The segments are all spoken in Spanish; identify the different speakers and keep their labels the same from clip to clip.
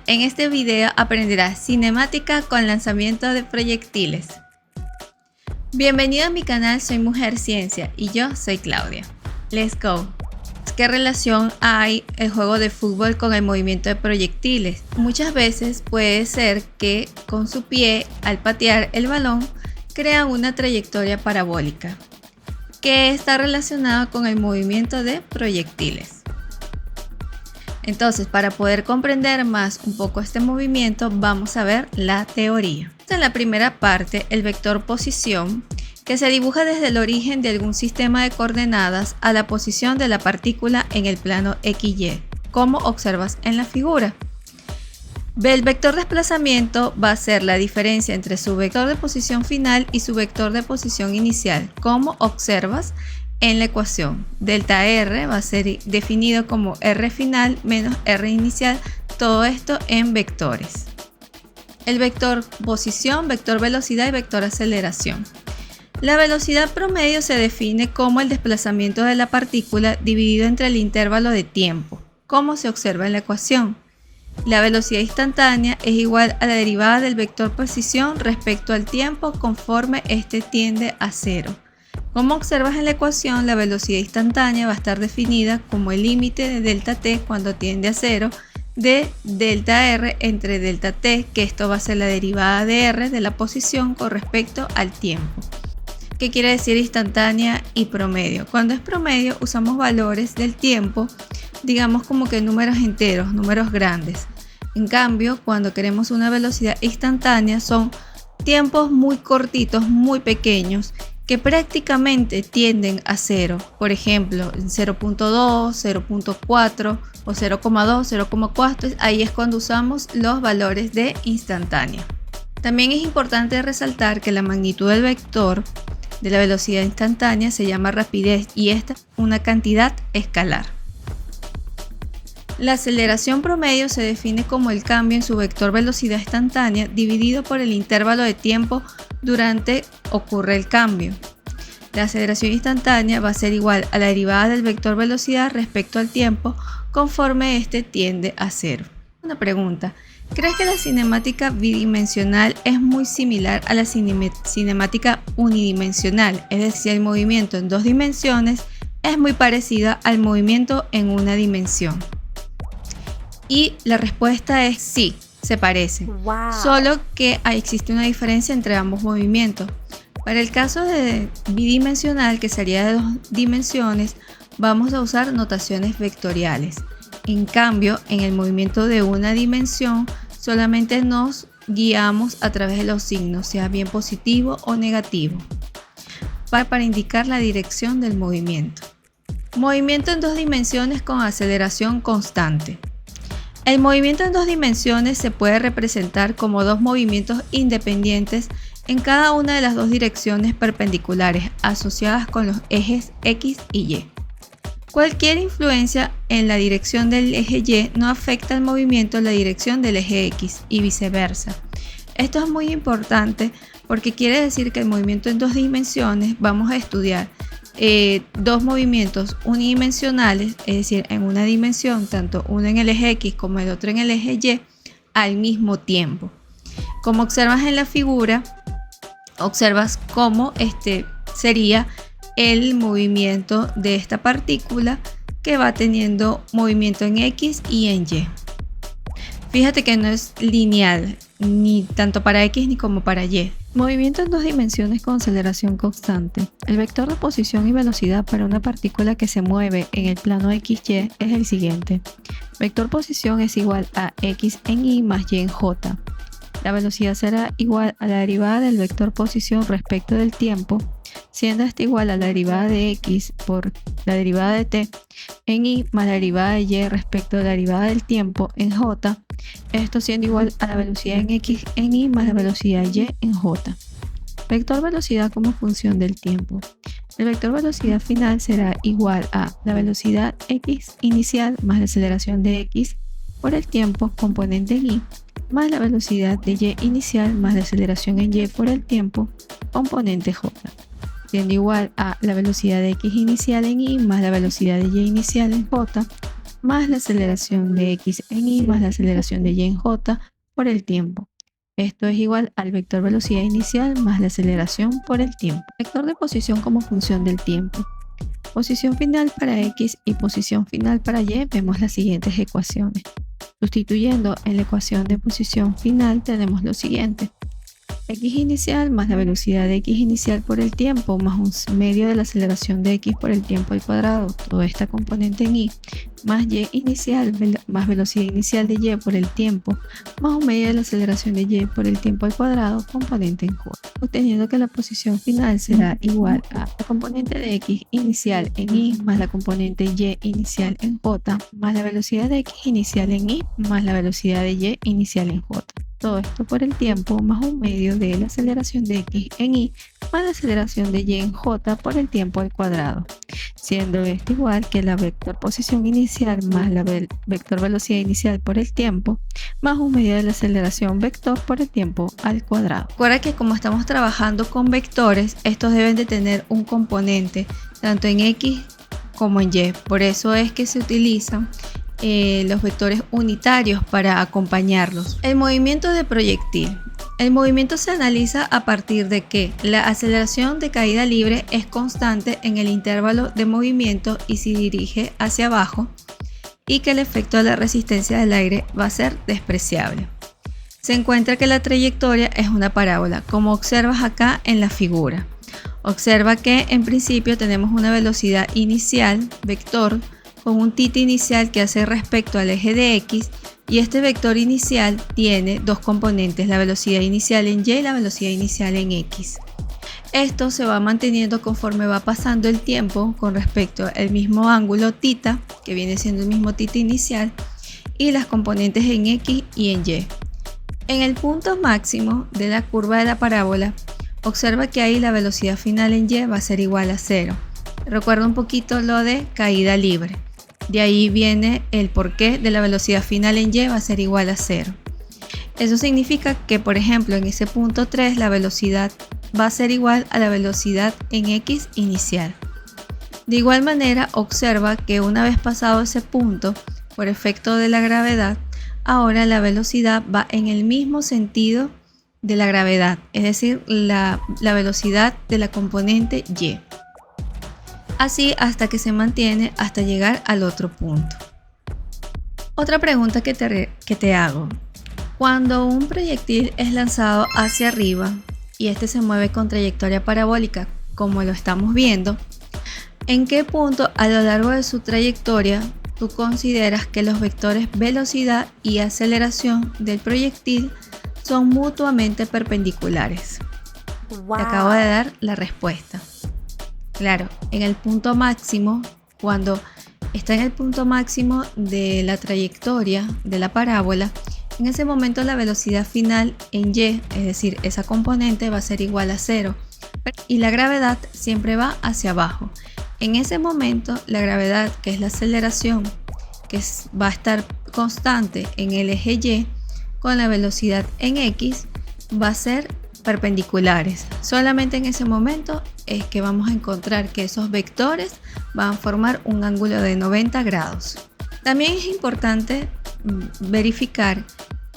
Speaker 1: En este video aprenderás cinemática con lanzamiento de proyectiles. Bienvenido a mi canal, soy Mujer Ciencia y yo soy Claudia. Let's go. ¿Qué relación hay el juego de fútbol con el movimiento de proyectiles? Muchas veces puede ser que con su pie, al patear el balón, crean una trayectoria parabólica, que está relacionada con el movimiento de proyectiles. Entonces, para poder comprender más un poco este movimiento, vamos a ver la teoría. En la primera parte, el vector posición, que se dibuja desde el origen de algún sistema de coordenadas a la posición de la partícula en el plano XY, como observas en la figura. El vector desplazamiento va a ser la diferencia entre su vector de posición final y su vector de posición inicial, como observas en la ecuación. Delta R va a ser definido como R final menos R inicial, todo esto en vectores. El vector posición, vector velocidad y vector aceleración. La velocidad promedio se define como el desplazamiento de la partícula dividido entre el intervalo de tiempo, como se observa en la ecuación. La velocidad instantánea es igual a la derivada del vector posición respecto al tiempo conforme este tiende a cero. Como observas en la ecuación, la velocidad instantánea va a estar definida como el límite de delta t cuando tiende a cero de delta r entre delta t, que esto va a ser la derivada de r de la posición con respecto al tiempo. ¿Qué quiere decir instantánea y promedio? Cuando es promedio usamos valores del tiempo, digamos como que números enteros, números grandes. En cambio, cuando queremos una velocidad instantánea son tiempos muy cortitos, muy pequeños, que prácticamente tienden a cero. Por ejemplo, 0.2, 0.4 o 0.2, 0.4, ahí es cuando usamos los valores de instantánea. También es importante resaltar que la magnitud del vector de la velocidad instantánea se llama rapidez y esta es una cantidad escalar. La aceleración promedio se define como el cambio en su vector velocidad instantánea dividido por el intervalo de tiempo durante ocurre el cambio. La aceleración instantánea va a ser igual a la derivada del vector velocidad respecto al tiempo conforme este tiende a cero. Una pregunta. ¿Crees que la cinemática bidimensional es muy similar a la cinemática unidimensional? Es decir, el movimiento en dos dimensiones es muy parecida al movimiento en una dimensión. Y la respuesta es sí, se parece.
Speaker 2: Wow.
Speaker 1: Solo que existe una diferencia entre ambos movimientos. Para el caso de bidimensional, que sería de dos dimensiones, vamos a usar notaciones vectoriales. En cambio, en el movimiento de una dimensión, solamente nos guiamos a través de los signos, sea bien positivo o negativo, para indicar la dirección del movimiento. Movimiento en dos dimensiones con aceleración constante. El movimiento en dos dimensiones se puede representar como dos movimientos independientes en cada una de las dos direcciones perpendiculares asociadas con los ejes X y Y. Cualquier influencia en la dirección del eje Y no afecta el movimiento en la dirección del eje X y viceversa. Esto es muy importante porque quiere decir que el movimiento en dos dimensiones vamos a estudiar dos movimientos unidimensionales, es decir, en una dimensión, tanto uno en el eje X como el otro en el eje Y, al mismo tiempo. Como observas en la figura, observas cómo sería el movimiento de esta partícula que va teniendo movimiento en X y en Y. Fíjate que no es lineal, ni tanto para X ni como para Y. Movimiento en dos dimensiones con aceleración constante. El vector de posición y velocidad para una partícula que se mueve en el plano XY es el siguiente. Vector posición es igual a X en Y más Y en J. La velocidad será igual a la derivada del vector posición respecto del tiempo, siendo esta igual a la derivada de X por la derivada de T en Y más la derivada de Y respecto a la derivada del tiempo en J, esto siendo igual a la velocidad en X en Y más la velocidad de Y en J. Vector velocidad como función del tiempo. El vector velocidad final será igual a la velocidad X inicial más la aceleración de X por el tiempo componente en Y más la velocidad de Y inicial más la aceleración en Y por el tiempo componente J, siendo igual a la velocidad de X inicial en Y más la velocidad de Y inicial en J más la aceleración de x en y más la aceleración de y en j por el tiempo. Esto es igual al vector velocidad inicial más la aceleración por el tiempo. Vector de posición como función del tiempo. Posición final para x y posición final para y, vemos las siguientes ecuaciones. Sustituyendo en la ecuación de posición final tenemos lo siguiente. X inicial más la velocidad de x inicial por el tiempo más un medio de la aceleración de x por el tiempo al cuadrado, toda esta componente en y, más y inicial más velocidad inicial de y por el tiempo más un medio de la aceleración de y por el tiempo al cuadrado, componente en j, obteniendo que la posición final será igual a la componente de x inicial en y más la componente y inicial en j más la velocidad de x inicial en y más la velocidad de y inicial en j. Todo esto por el tiempo más un medio de la aceleración de x en y más la aceleración de y en j por el tiempo al cuadrado, siendo esto igual que la vector posición inicial más la vector velocidad inicial por el tiempo más un medio de la aceleración vector por el tiempo al cuadrado. Recuerda que como estamos trabajando con vectores, estos deben de tener un componente tanto en x como en y, por eso es que se utilizan los vectores unitarios para acompañarlos. El movimiento de proyectil. El movimiento se analiza a partir de que la aceleración de caída libre es constante en el intervalo de movimiento y se dirige hacia abajo, y que el efecto de la resistencia del aire va a ser despreciable. Se encuentra que la trayectoria es una parábola, como observas acá en la figura. Observa que en principio tenemos una velocidad inicial, vector, con un θ inicial que hace respecto al eje de x, y este vector inicial tiene dos componentes, la velocidad inicial en y y la velocidad inicial en x. Esto se va manteniendo conforme va pasando el tiempo con respecto al mismo ángulo θ, que viene siendo el mismo θ inicial, y las componentes en x y en y. En el punto máximo de la curva de la parábola, observa que ahí la velocidad final en y va a ser igual a 0. Recuerda un poquito lo de caída libre. De ahí viene el porqué de la velocidad final en y va a ser igual a 0. Eso significa que, por ejemplo, en ese punto 3 la velocidad va a ser igual a la velocidad en x inicial. De igual manera, observa que una vez pasado ese punto, por efecto de la gravedad, ahora la velocidad va en el mismo sentido de la gravedad, es decir, la velocidad de la componente y. Así hasta que se mantiene hasta llegar al otro punto. Otra pregunta que te hago. Cuando un proyectil es lanzado hacia arriba y este se mueve con trayectoria parabólica, como lo estamos viendo, ¿en qué punto a lo largo de su trayectoria tú consideras que los vectores velocidad y aceleración del proyectil son mutuamente perpendiculares? Wow. Te acabo de dar la respuesta. Claro, en el punto máximo, cuando está en el punto máximo de la trayectoria de la parábola, en ese momento la velocidad final en y, es decir, esa componente va a ser igual a 0, y la gravedad siempre va hacia abajo. En ese momento, la gravedad, que es la aceleración, que va a estar constante en el eje y, con la velocidad en x, va a ser perpendiculares. Solamente en ese momento es que vamos a encontrar que esos vectores van a formar un ángulo de 90 grados. También es importante verificar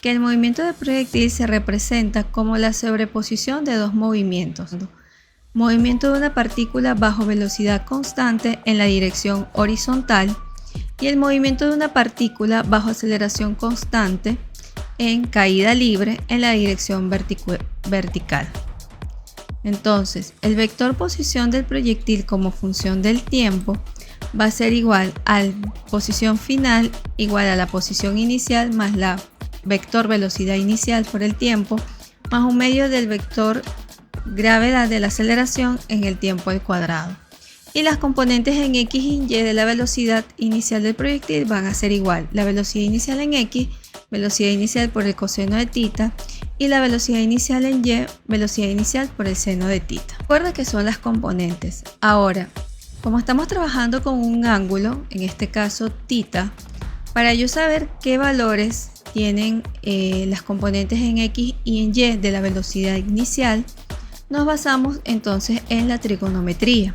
Speaker 1: que el movimiento de proyectil se representa como la sobreposición de dos movimientos. Movimiento de una partícula bajo velocidad constante en la dirección horizontal y el movimiento de una partícula bajo aceleración constante en caída libre en la dirección vertical. Entonces, el vector posición del proyectil como función del tiempo va a ser igual a la posición final igual a la posición inicial más la vector velocidad inicial por el tiempo más un medio del vector gravedad de la aceleración en el tiempo al cuadrado. Y las componentes en x y y de la velocidad inicial del proyectil van a ser igual. La velocidad inicial en x, velocidad inicial por el coseno de θ, y la velocidad inicial en y, velocidad inicial por el seno de θ. Recuerda que son las componentes. Ahora, como estamos trabajando con un ángulo, en este caso θ, para yo saber qué valores tienen las componentes en x y en y de la velocidad inicial, nos basamos entonces en la trigonometría.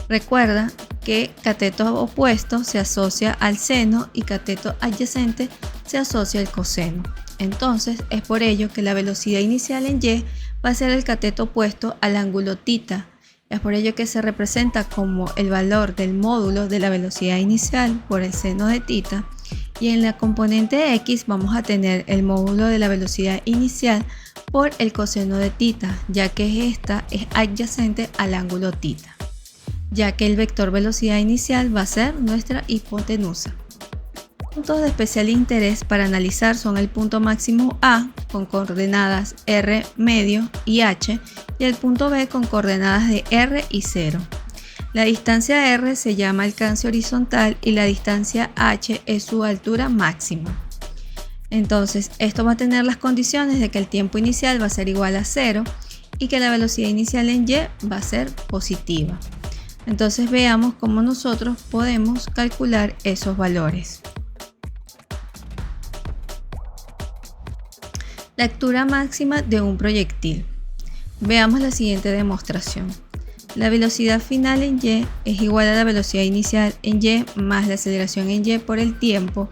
Speaker 1: Recuerda que cateto opuesto se asocia al seno y cateto adyacente se asocia al coseno. Entonces es por ello que la velocidad inicial en y va a ser el cateto opuesto al ángulo θ. Es por ello que se representa como el valor del módulo de la velocidad inicial por el seno de θ, y en la componente x vamos a tener el módulo de la velocidad inicial por el coseno de θ, ya que esta es adyacente al ángulo θ, ya que el vector velocidad inicial va a ser nuestra hipotenusa. Puntos de especial interés para analizar son el punto máximo A con coordenadas R medio y H y el punto B con coordenadas de R y 0. La distancia R se llama alcance horizontal y la distancia H es su altura máxima. Entonces esto va a tener las condiciones de que el tiempo inicial va a ser igual a 0 y que la velocidad inicial en y va a ser positiva. Entonces veamos cómo nosotros podemos calcular esos valores. La altura máxima de un proyectil. Veamos la siguiente demostración. La velocidad final en y es igual a la velocidad inicial en y más la aceleración en y por el tiempo.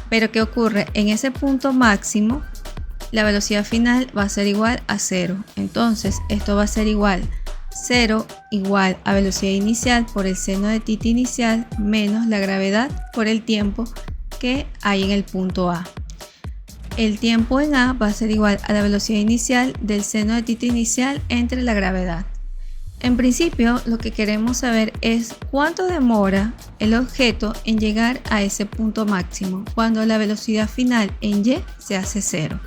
Speaker 1: Pero ¿qué ocurre? En ese punto máximo, la velocidad final va a ser igual a 0. Entonces esto va a ser igual 0 igual a velocidad inicial por el seno de θ inicial menos la gravedad por el tiempo que hay en el punto A. El tiempo en A va a ser igual a la velocidad inicial del seno de θ inicial entre la gravedad. En principio, lo que queremos saber es cuánto demora el objeto en llegar a ese punto máximo cuando la velocidad final en y se hace 0.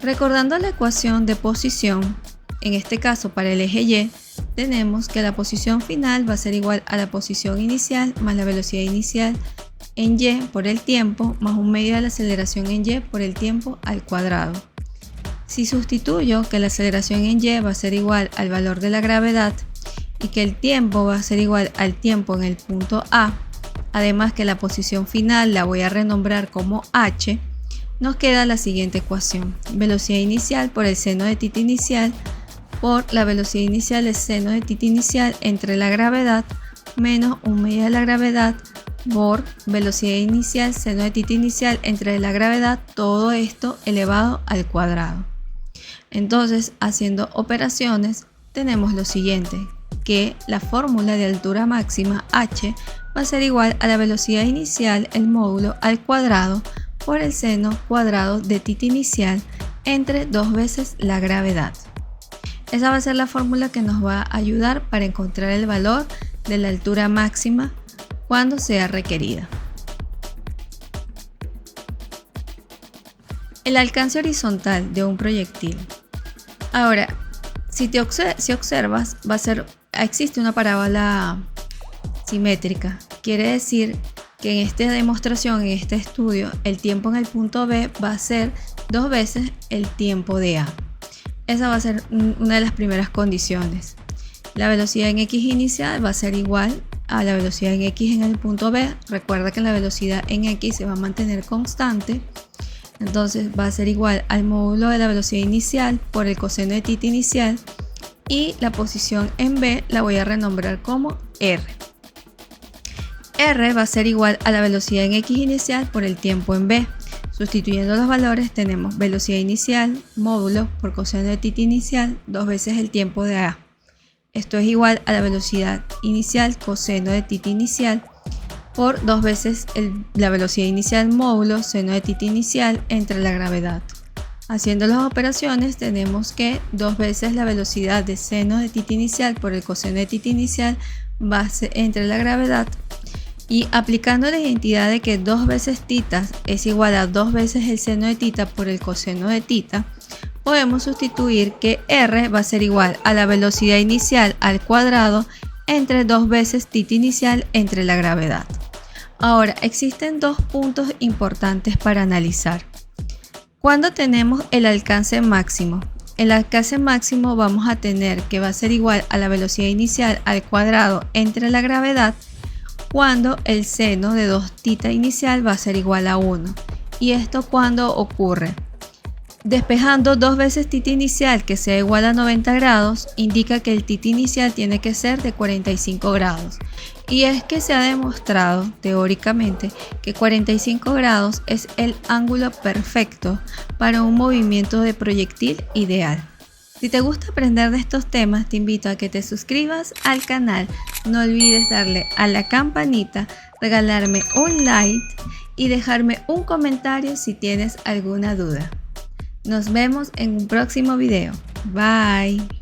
Speaker 1: Recordando la ecuación de posición, en este caso para el eje y, tenemos que la posición final va a ser igual a la posición inicial más la velocidad inicial en y por el tiempo más un medio de la aceleración en y por el tiempo al cuadrado. Si sustituyo que la aceleración en y va a ser igual al valor de la gravedad y que el tiempo va a ser igual al tiempo en el punto A, además que la posición final la voy a renombrar como h, nos queda la siguiente ecuación. Velocidad inicial por el seno de θ inicial por la velocidad inicial del seno de θ inicial entre la gravedad menos un medio de la gravedad por velocidad inicial seno de θ inicial entre la gravedad, todo esto elevado al cuadrado. Entonces, haciendo operaciones, tenemos lo siguiente, que la fórmula de altura máxima h va a ser igual a la velocidad inicial, el módulo al cuadrado por el seno cuadrado de θ inicial entre 2 veces la gravedad. Esa va a ser la fórmula que nos va a ayudar para encontrar el valor de la altura máxima cuando sea requerida. El alcance horizontal de un proyectil. Ahora, si observas, existe una parábola simétrica. Quiere decir que en esta demostración, en este estudio, el tiempo en el punto B va a ser 2 veces el tiempo de A. Esa va a ser una de las primeras condiciones. La velocidad en X inicial va a ser igual a la velocidad en X en el punto B. Recuerda que la velocidad en X se va a mantener constante. Entonces va a ser igual al módulo de la velocidad inicial por el coseno de θ inicial y la posición en B la voy a renombrar como R. R va a ser igual a la velocidad en X inicial por el tiempo en B. Sustituyendo los valores tenemos velocidad inicial, módulo por coseno de θ inicial, 2 veces el tiempo de A. Esto es igual a la velocidad inicial coseno de θ inicial por 2 veces la velocidad inicial módulo seno de θ inicial entre la gravedad. Haciendo las operaciones tenemos que 2 veces la velocidad de seno de θ inicial por el coseno de θ inicial va a ser entre la gravedad, y aplicando la identidad de que 2 veces θ es igual a 2 veces el seno de θ por el coseno de θ, podemos sustituir que R va a ser igual a la velocidad inicial al cuadrado entre 2 veces θ inicial entre la gravedad. Ahora, existen 2 puntos importantes para analizar. Cuando tenemos el alcance máximo, el alcance máximo vamos a tener que va a ser igual a la velocidad inicial al cuadrado entre la gravedad cuando el seno de 2θ inicial va a ser igual a 1. ¿Y esto cuándo ocurre? Despejando 2 veces tita inicial que sea igual a 90 grados, indica que el tita inicial tiene que ser de 45 grados. Y es que se ha demostrado teóricamente que 45 grados es el ángulo perfecto para un movimiento de proyectil ideal. Si te gusta aprender de estos temas, te invito a que te suscribas al canal. No olvides darle a la campanita, regalarme un like y dejarme un comentario si tienes alguna duda. Nos vemos en un próximo video. Bye.